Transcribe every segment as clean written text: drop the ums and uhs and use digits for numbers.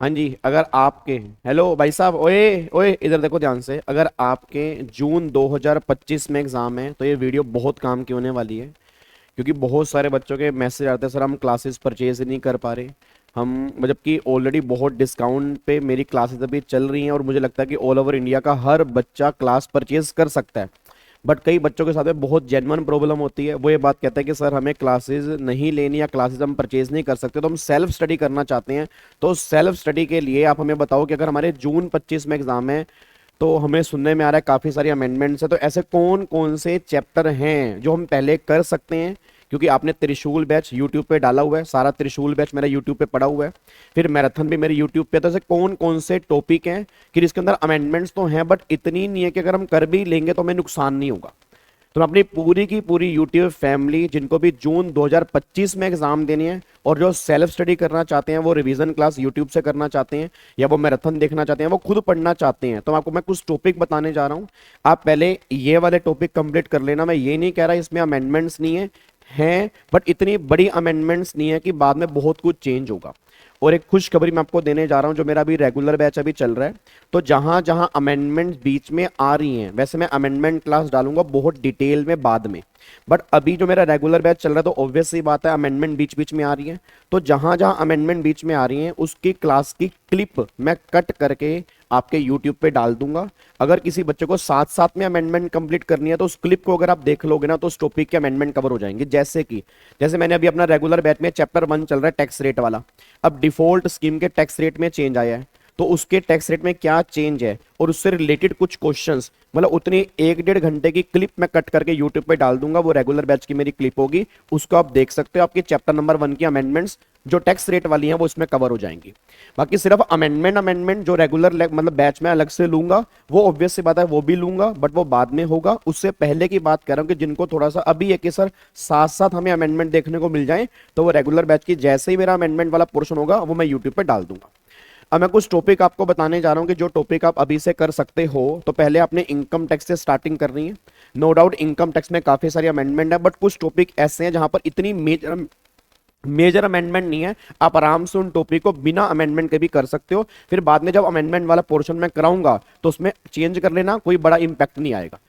हाँ जी, अगर आपके, हेलो भाई साहब, ओए ओए इधर देखो ध्यान से। अगर आपके जून 2025 में एग्जाम है तो ये वीडियो बहुत काम की होने वाली है, क्योंकि बहुत सारे बच्चों के मैसेज आते हैं, सर हम क्लासेस परचेज नहीं कर पा रहे। हम मतलब कि ऑलरेडी बहुत डिस्काउंट पे मेरी क्लासेस अभी चल रही हैं और मुझे लगता है कि ऑल ओवर इंडिया का हर बच्चा क्लास परचेज कर सकता है। बट कई बच्चों के साथ में बहुत जेन्युइन प्रॉब्लम होती है। वो ये बात कहता है कि सर हमें क्लासेस नहीं लेनी या क्लासेस हम परचेज नहीं कर सकते, तो हम सेल्फ स्टडी करना चाहते हैं। तो सेल्फ स्टडी के लिए आप हमें बताओ कि अगर हमारे जून 25 में एग्जाम है, तो हमें सुनने में आ रहा है काफ़ी सारी अमेंडमेंट्स है, तो ऐसे कौन कौन से चैप्टर हैं जो हम पहले कर सकते हैं? क्योंकि आपने त्रिशूल बैच यूट्यूब पे डाला हुआ है, सारा त्रिशूल बैच मेरा यूट्यूब पे पड़ा हुआ है, फिर मैराथन भी मेरे यूट्यूब पे। तो ऐसे कौन कौन से टॉपिक हैं कि जिसके अंदर अमेंडमेंट्स तो हैं बट इतनी नहीं है कि अगर हम कर भी लेंगे तो हमें नुकसान नहीं होगा। तो मैं अपनी पूरी की पूरी यूट्यूब फैमिली, जिनको भी जून 2025 में एग्जाम देने हैं और जो सेल्फ स्टडी करना चाहते हैं, वो रिवीजन क्लास यूट्यूब से करना चाहते हैं या वो मैराथन देखना चाहते हैं, वो खुद पढ़ना चाहते हैं, तो आपको मैं कुछ टॉपिक बताने जा रहा हूं। आप पहले ये वाले टॉपिक कंप्लीट कर लेना। मैं ये नहीं कह रहा इसमें अमेंडमेंट्स नहीं है, हैं, बट इतनी बड़ी अमेंडमेंट्स नहीं है कि बाद में बहुत कुछ चेंज होगा। और एक खुशखबरी मैं आपको देने जा रहा हूं, जो मेरा अभी रेगुलर बैच अभी चल रहा है, तो जहां जहां अमेंडमेंट बीच में आ रही हैं, वैसे मैं अमेंडमेंट क्लास डालूंगा बहुत डिटेल में बाद में, बट अभी जो मेरा रेगुलर बैच चल रहा है तो ऑब्वियस सी बात है अमेंडमेंट बीच बीच में आ रही है। तो जहां जहां अमेंडमेंट बीच में आ रही हैं उसकी क्लास की क्लिप मैं कट करके आपके यूट्यूब पे डाल दूंगा। अगर किसी बच्चे को साथ साथ में अमेंडमेंट कंप्लीट करनी है तो उस क्लिप को अगर आप देख लोगे ना, तो उस टॉपिक के अमेंडमेंट कवर हो जाएंगे। जैसे मैंने अभी अपना रेगुलर बैच में चैप्टर 1 चल रहा है टैक्स रेट वाला। अब डिफॉल्ट स्कीम के टैक्स रेट में चेंज आया है, तो उसके टैक्स रेट में क्या चेंज है और उससे रिलेटेड कुछ क्वेश्चंस, मतलब उतनी 1-1.5 घंटे की क्लिप मैं कट करके यूट्यूब पे डाल दूंगा। वो रेगुलर बैच की मेरी क्लिप होगी, उसको आप देख सकते हो। आपके चैप्टर नंबर 1 की अमेंडमेंट्स जो टैक्स रेट वाली हैं वो इसमें कवर हो जाएंगी। बाकी सिर्फ अमेंडमेंट जो रेगुलर मतलब बैच में अलग से लूंगा, वो ऑब्वियस सी बात है वो भी लूंगा, बट वो बाद में होगा। उससे पहले की बात कर रहा हूं कि जिनको थोड़ा सा अभी है कि सर साथ साथ हमें अमेंडमेंट देखने को मिल जाए, तो वो रेगुलर बैच की जैसे ही मेरा अमेंडमेंट वाला पोर्शन होगा वो मैं यूट्यूब पे डाल दूंगा। अब मैं कुछ टॉपिक आपको बताने जा रहा हूं कि जो टॉपिक आप अभी से कर सकते हो। तो पहले आपने इनकम टैक्स से स्टार्टिंग करनी है। नो डाउट इनकम टैक्स में काफी सारी अमेंडमेंट है, बट कुछ टॉपिक ऐसे हैं जहां पर इतनी मेजर मेजर अमेंडमेंट नहीं है। आप आराम से उन टॉपिक को बिना अमेंडमेंट के भी कर सकते हो। फिर बाद में जब अमेंडमेंट वाला पोर्शन में कराऊंगा तो उसमें चेंज कर लेना, कोई बड़ा इंपैक्ट नहीं आएगा।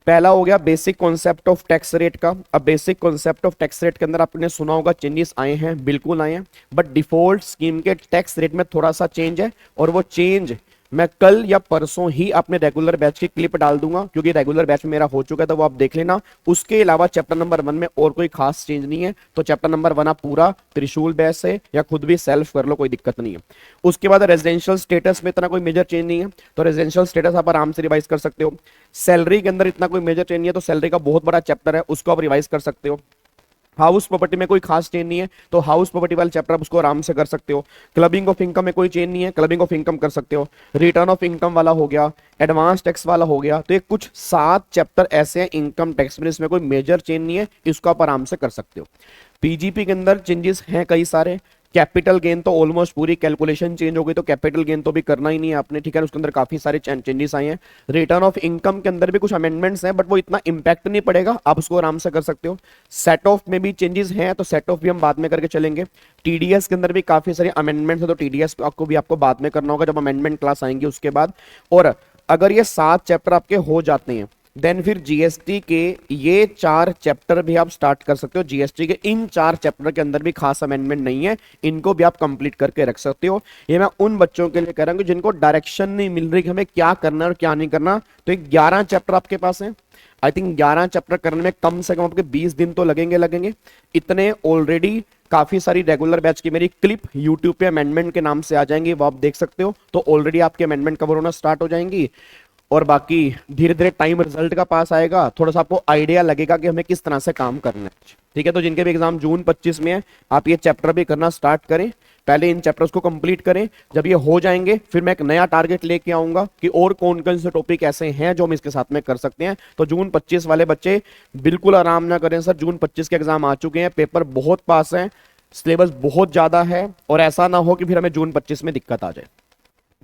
पहला हो गया basic concept of tax rate का। अब basic concept of tax rate के अंदर आपने सुना होगा चेंजेस आए हैं, बिल्कुल आए हैं, बट डिफॉल्ट स्कीम के टैक्स रेट में थोड़ा सा चेंज है, और वो चेंज मैं कल या परसों ही अपने रेगुलर बैच की क्लिप डाल दूंगा, क्योंकि रेगुलर बैच में मेरा हो चुका है, तो वो आप देख लेना। उसके अलावा चैप्टर नंबर 1 में और कोई खास चेंज नहीं है, तो चैप्टर नंबर 1 आप पूरा त्रिशूल बैच से या खुद भी सेल्फ कर लो, कोई दिक्कत नहीं है। उसके बाद रेजिडेंशियल स्टेटस में इतना कोई मेजर चेंज नहीं है, तो रेजिडेंशियल स्टेटस आप आराम से रिवाइज कर सकते हो। सैलरी के अंदर इतना कोई मेजर चेंज नहीं है, तो सैलरी का बहुत बड़ा चैप्टर है, उसको आप रिवाइज कर सकते हो। हाउस प्रॉपर्टी में कोई खास चेंज नहीं है, तो हाउस प्रॉपर्टी वाले चैप्टर आप उसको आराम से कर सकते हो। क्लबिंग ऑफ इनकम में कोई चेंज नहीं है, क्लबिंग ऑफ इनकम कर सकते हो। रिटर्न ऑफ इनकम वाला हो गया, एडवांस टैक्स वाला हो गया। तो ये कुछ 7 चैप्टर ऐसे हैं इनकम टैक्स में, इसमें कोई मेजर चेंज नहीं है, इसको आप आराम से कर सकते हो। पीजीपी के अंदर चेंजेस हैं कई सारे। कैपिटल गेन तो ऑलमोस्ट पूरी कैलकुलेशन चेंज हो गई, तो कैपिटल गेन तो भी करना ही नहीं है आपने, ठीक है। उसके अंदर काफी सारे चेंजेस आए हैं। रिटर्न ऑफ इनकम के अंदर भी कुछ अमेंडमेंट्स हैं, बट वो इतना इंपैक्ट नहीं पड़ेगा, आप उसको आराम से कर सकते हो। सेट ऑफ में भी चेंजेस हैं, तो सेट ऑफ भी हम बाद में करके चलेंगे। टीडीएस के अंदर भी काफी सारे अमेंडमेंट्स हैं, तो टीडीएस आपको भी आपको बाद में करना होगा जब अमेंडमेंट क्लास आएंगी उसके बाद। और अगर ये 7 चैप्टर आपके हो जाते हैं, देन फिर जीएसटी के ये 4 चैप्टर भी आप स्टार्ट कर सकते हो। जीएसटी के इन 4 चैप्टर के अंदर भी खास अमेंडमेंट नहीं है, इनको भी आप कंप्लीट करके रख सकते हो। ये मैं उन बच्चों के लिए कह रहा हूं जिनको डायरेक्शन नहीं मिल रही कि हमें क्या करना है और क्या नहीं करना। तो 11 चैप्टर आपके पास है। आई थिंक 11 चैप्टर करने में कम से कम आपके 20 दिन तो लगेंगे। इतने ऑलरेडी काफी सारी रेगुलर बैच की मेरी क्लिप यूट्यूब पे अमेंडमेंट के नाम से आ जाएंगी, वो आप देख सकते हो। तो ऑलरेडी आपके अमेंडमेंट कवर होना स्टार्ट हो जाएंगी, और बाकी धीरे धीरे टाइम रिजल्ट का पास आएगा, थोड़ा सा आपको आइडिया लगेगा कि हमें किस तरह से काम करना है, ठीक है। तो जिनके भी एग्जाम जून 25 में है, आप ये चैप्टर भी करना स्टार्ट करें। पहले इन चैप्टर्स को कंप्लीट करें, जब ये हो जाएंगे फिर मैं एक नया टारगेट लेके आऊंगा कि और कौन कौन से टॉपिक ऐसे हैं जो हम इसके साथ में कर सकते हैं। तो जून 25 वाले बच्चे बिल्कुल आराम ना करें सर, जून 25 के एग्जाम आ चुके हैं, पेपर बहुत पास हैं, सिलेबस बहुत ज्यादा है, और ऐसा ना हो कि फिर हमें जून 25 में दिक्कत आ जाए।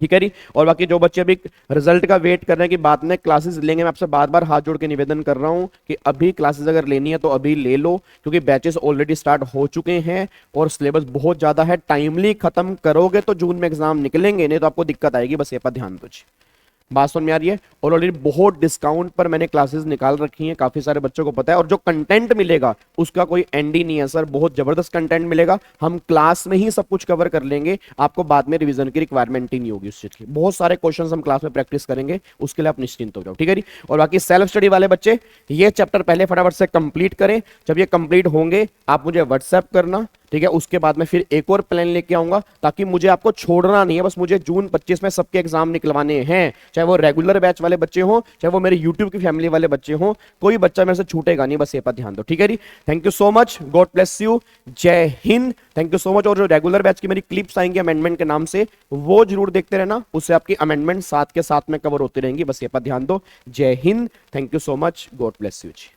ठीक है जी। और बाकी जो बच्चे अभी रिजल्ट का वेट कर रहे हैं कि बाद में क्लासेस लेंगे, मैं आपसे बार बार हाथ जोड़ के निवेदन कर रहा हूं कि अभी क्लासेस अगर लेनी है तो अभी ले लो, क्योंकि बैचेस ऑलरेडी स्टार्ट हो चुके हैं और सिलेबस बहुत ज्यादा है। टाइमली खत्म करोगे तो जून में एग्जाम निकलेंगे, नहीं तो आपको दिक्कत आएगी। बस ये पर ध्यान दो जी। बात समझ में आ रही है? और ऑलरेडी बहुत डिस्काउंट पर मैंने क्लासेस निकाल रखी हैं, काफी सारे बच्चों को पता है। और जो कंटेंट मिलेगा उसका कोई एंड ही नहीं है सर, बहुत जबरदस्त कंटेंट मिलेगा। हम क्लास में ही सब कुछ कवर कर लेंगे, आपको बाद में रिवीजन की रिक्वायरमेंट ही नहीं होगी उस चीज की। बहुत सारे क्वेश्चंस हम क्लास में प्रैक्टिस करेंगे, उसके लिए आप निश्चिंत हो जाओ, ठीक है जी। और बाकी सेल्फ स्टडी वाले बच्चे ये चैप्टर पहले फटाफट से कंप्लीट करें। जब ये कंप्लीट होंगे आप मुझे व्हाट्सएप करना, ठीक है। उसके बाद में फिर एक और प्लान लेके आऊंगा, ताकि मुझे आपको छोड़ना नहीं है। बस मुझे जून 25 में सबके एग्जाम निकलवाने हैं, चाहे वो रेगुलर बैच वाले बच्चे हों, चाहे वो मेरे यूट्यूब की फैमिली वाले बच्चे हों, कोई बच्चा मेरे से छूटेगा नहीं। बस ये पर ध्यान दो, ठीक है जी। Thank you so much, God bless you, जय हिंद, थैंक यू सो मच। और जो रेगुलर बैच की मेरी क्लिप्स आएंगी अमेंडमेंट के नाम से, वो जरूर देखते रहना, उससे आपकी अमेंडमेंट साथ के साथ में कवर होती रहेंगी। बस ये पर ध्यान दो। जय हिंद, thank you so much, God bless you ji.